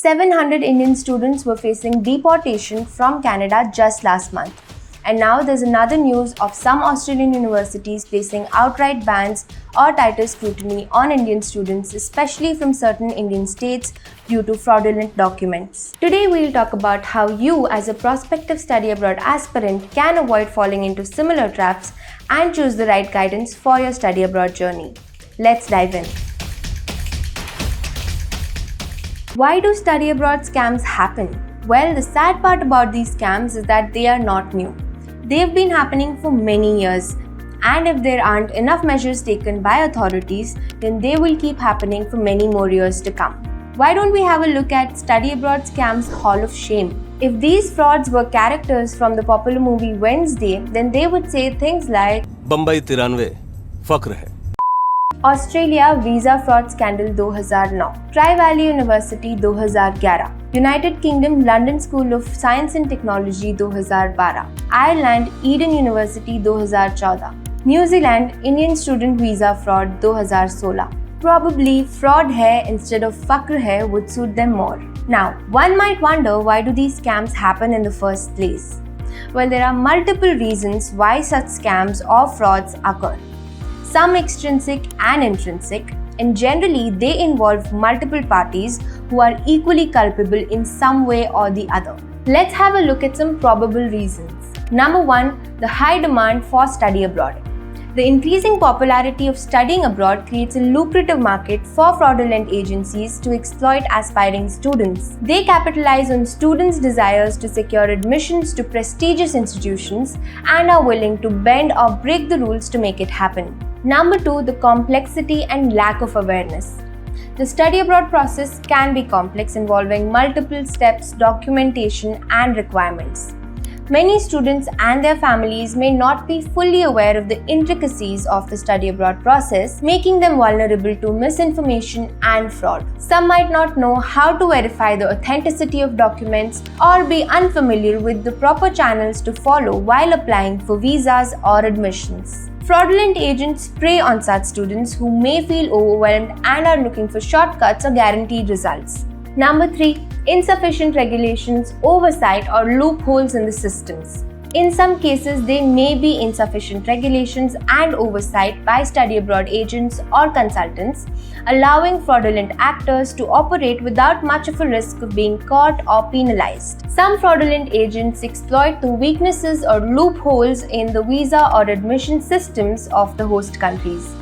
700 Indian students were facing deportation from Canada just last month. And now there's another news of some Australian universities placing outright bans or tighter scrutiny on Indian students, especially from certain Indian states due to fraudulent documents. Today we'll talk about how you as a prospective study abroad aspirant can avoid falling into similar traps and choose the right guidance for your study abroad journey. Let's dive in. Why do study abroad scams happen? Well, the sad part about these scams is that they are not new. They've been happening for many years, and if there aren't enough measures taken by authorities, then they will keep happening for many more years to come. Why don't we have a look at Study Abroad Scams Hall of Shame? If these frauds were characters from the popular movie Wednesday, then they would say things like Bombay 93 फक्र है, Australia Visa Fraud Scandal 2009, Tri-Valley University 2011, United Kingdom London School of Science and Technology 2012, Ireland Eden University 2014, New Zealand Indian Student Visa Fraud 2016. Probably fraud hai instead of fakr hai would suit them more. Now, one might wonder, why do these scams happen in the first place? Well, there are multiple reasons why such scams or frauds occur. Some extrinsic and intrinsic, and generally they involve multiple parties who are equally culpable in some way or the other. Let's have a look at some probable reasons. Number 1, the high demand for study abroad. The increasing popularity of studying abroad creates a lucrative market for fraudulent agencies to exploit aspiring students. They capitalize on students' desires to secure admissions to prestigious institutions and are willing to bend or break the rules to make it happen. Number 2, the complexity and lack of awareness. The study abroad process can be complex, involving multiple steps, documentation, and requirements. Many students and their families may not be fully aware of the intricacies of the study abroad process, making them vulnerable to misinformation and fraud. Some might not know how to verify the authenticity of documents or be unfamiliar with the proper channels to follow while applying for visas or admissions. Fraudulent agents prey on such students who may feel overwhelmed and are looking for shortcuts or guaranteed results. Number 3, insufficient regulations, oversight, or loopholes in the systems. In some cases, there may be insufficient regulations and oversight by study abroad agents or consultants, allowing fraudulent actors to operate without much of a risk of being caught or penalized. Some fraudulent agents exploit the weaknesses or loopholes in the visa or admission systems of the host countries.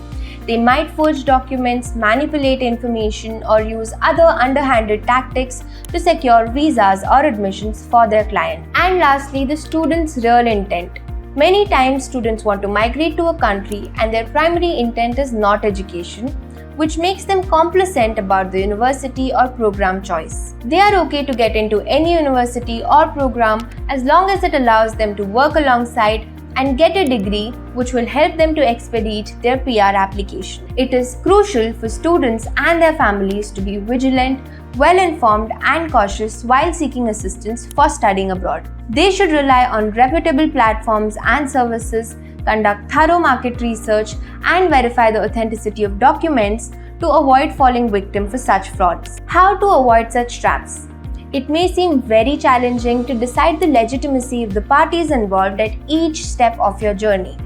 They might forge documents, manipulate information, or use other underhanded tactics to secure visas or admissions for their client. And lastly, the student's real intent. Many times, students want to migrate to a country and their primary intent is not education, which makes them complacent about the university or program choice. They are okay to get into any university or program as long as it allows them to work alongside and get a degree which will help them to expedite their PR application. It is crucial for students and their families to be vigilant, well-informed and cautious while seeking assistance for studying abroad. They should rely on reputable platforms and services, conduct thorough market research and verify the authenticity of documents to avoid falling victim for such frauds. How to avoid such traps? It may seem very challenging to decide the legitimacy of the parties involved at each step of your journey,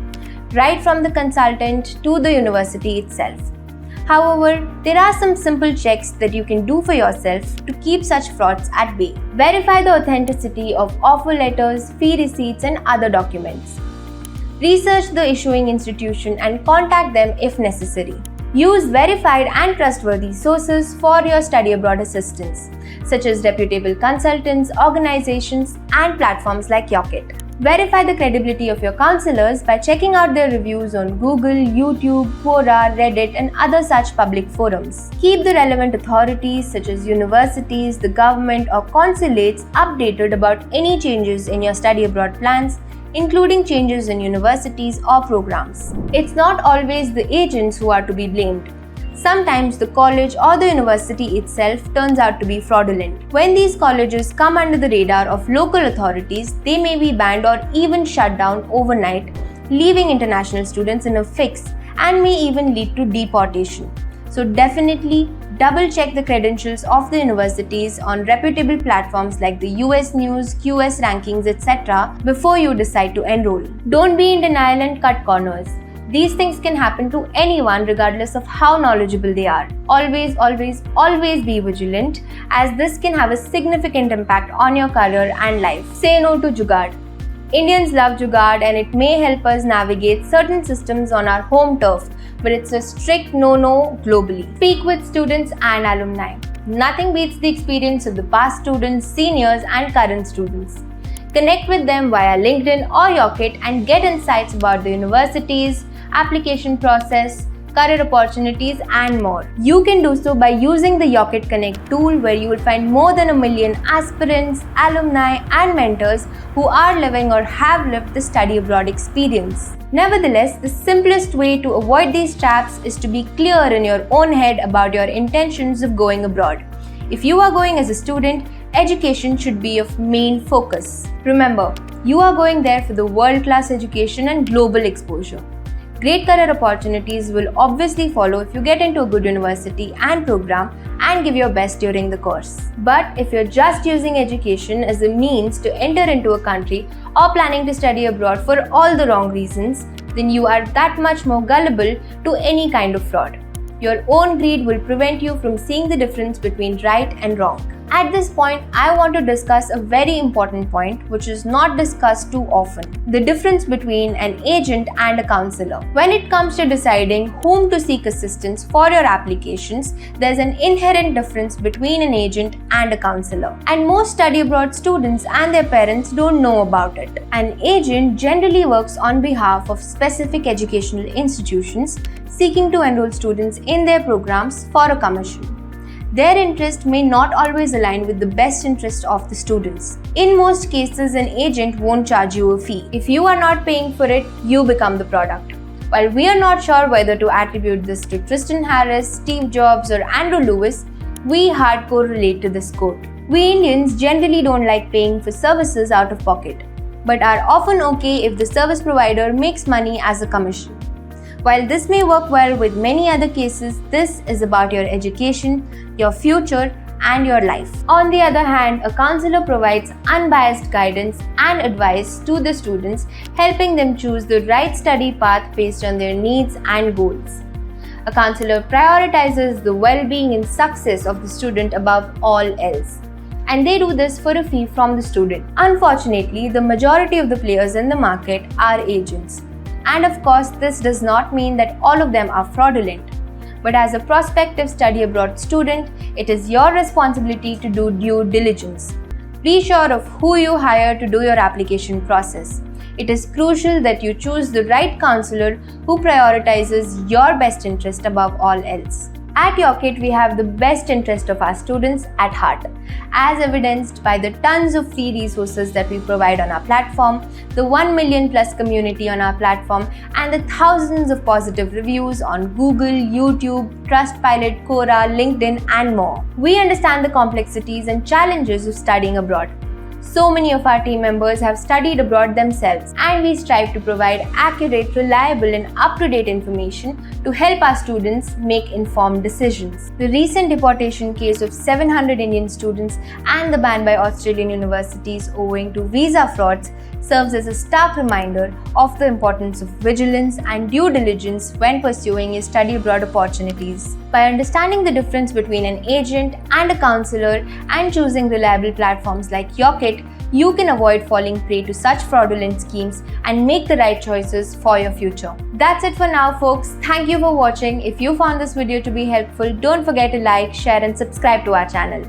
right from the consultant to the university itself. However, there are some simple checks that you can do for yourself to keep such frauds at bay. Verify the authenticity of offer letters, fee receipts, and other documents. Research the issuing institution and contact them if necessary. Use verified and trustworthy sources for your study abroad assistance, such as reputable consultants, organizations, and platforms like Yocket. Verify the credibility of your counselors by checking out their reviews on Google, YouTube, Quora, Reddit, and other such public forums. Keep the relevant authorities such as universities, the government, or consulates updated about any changes in your study abroad plans, including changes in universities or programs. It's not always the agents who are to be blamed. Sometimes the college or the university itself turns out to be fraudulent. When these colleges come under the radar of local authorities, they may be banned or even shut down overnight, leaving international students in a fix and may even lead to deportation. So definitely Double check the credentials of the universities on reputable platforms like the US News, QS rankings, etc. before you decide to enroll. Don't be in denial and cut corners. These things can happen to anyone regardless of how knowledgeable they are. Always, always, always be vigilant, as this can have a significant impact on your career and life. Say no to jugaad. Indians love jugaad and it may help us navigate certain systems on our home turf, but it's a strict no-no globally. Speak with students and alumni. Nothing beats the experience of the past students, seniors, and current students. Connect with them via LinkedIn or Yocket and get insights about the universities, application process, career opportunities, and more. You can do so by using the Yocket Connect tool, where you will find more than 1 million aspirants, alumni, and mentors who are living or have lived the study abroad experience. Nevertheless, the simplest way to avoid these traps is to be clear in your own head about your intentions of going abroad. If you are going as a student, education should be your main focus. Remember, you are going there for the world-class education and global exposure. Great career opportunities will obviously follow if you get into a good university and program and give your best during the course. But if you're just using education as a means to enter into a country or planning to study abroad for all the wrong reasons, then you are that much more gullible to any kind of fraud. Your own greed will prevent you from seeing the difference between right and wrong. At this point, I want to discuss a very important point which is not discussed too often: the difference between an agent and a counselor. When it comes to deciding whom to seek assistance for your applications, there's an inherent difference between an agent and a counselor. And most study abroad students and their parents don't know about it. An agent generally works on behalf of specific educational institutions seeking to enroll students in their programs for a commission. Their interest may not always align with the best interest of the students. In most cases, an agent won't charge you a fee. If you are not paying for it, you become the product. While we are not sure whether to attribute this to Tristan Harris, Steve Jobs, or Andrew Lewis, we hardcore relate to this quote. We Indians generally don't like paying for services out of pocket, but are often okay if the service provider makes money as a commission. While this may work well with many other cases, this is about your education, your future, and your life. On the other hand, a counselor provides unbiased guidance and advice to the students, helping them choose the right study path based on their needs and goals. A counselor prioritizes the well-being and success of the student above all else, and they do this for a fee from the student. Unfortunately, the majority of the players in the market are agents. And of course, this does not mean that all of them are fraudulent. But as a prospective study abroad student, it is your responsibility to do due diligence. Be sure of who you hire to do your application process. It is crucial that you choose the right counselor who prioritizes your best interest above all else. At Yocket, we have the best interest of our students at heart, as evidenced by the tons of free resources that we provide on our platform, the 1 million plus community on our platform, and the thousands of positive reviews on Google, YouTube, Trustpilot, Quora, LinkedIn, and more. We understand the complexities and challenges of studying abroad. So many of our team members have studied abroad themselves, and we strive to provide accurate, reliable, and up-to-date information to help our students make informed decisions. The recent deportation case of 700 Indian students and the ban by Australian universities owing to visa frauds serves as a stark reminder of the importance of vigilance and due diligence when pursuing your study abroad opportunities. By understanding the difference between an agent and a counselor and choosing reliable platforms like Yocket, you can avoid falling prey to such fraudulent schemes and make the right choices for your future. That's it for now, folks. Thank you for watching. If you found this video to be helpful, don't forget to like, share, and subscribe to our channel.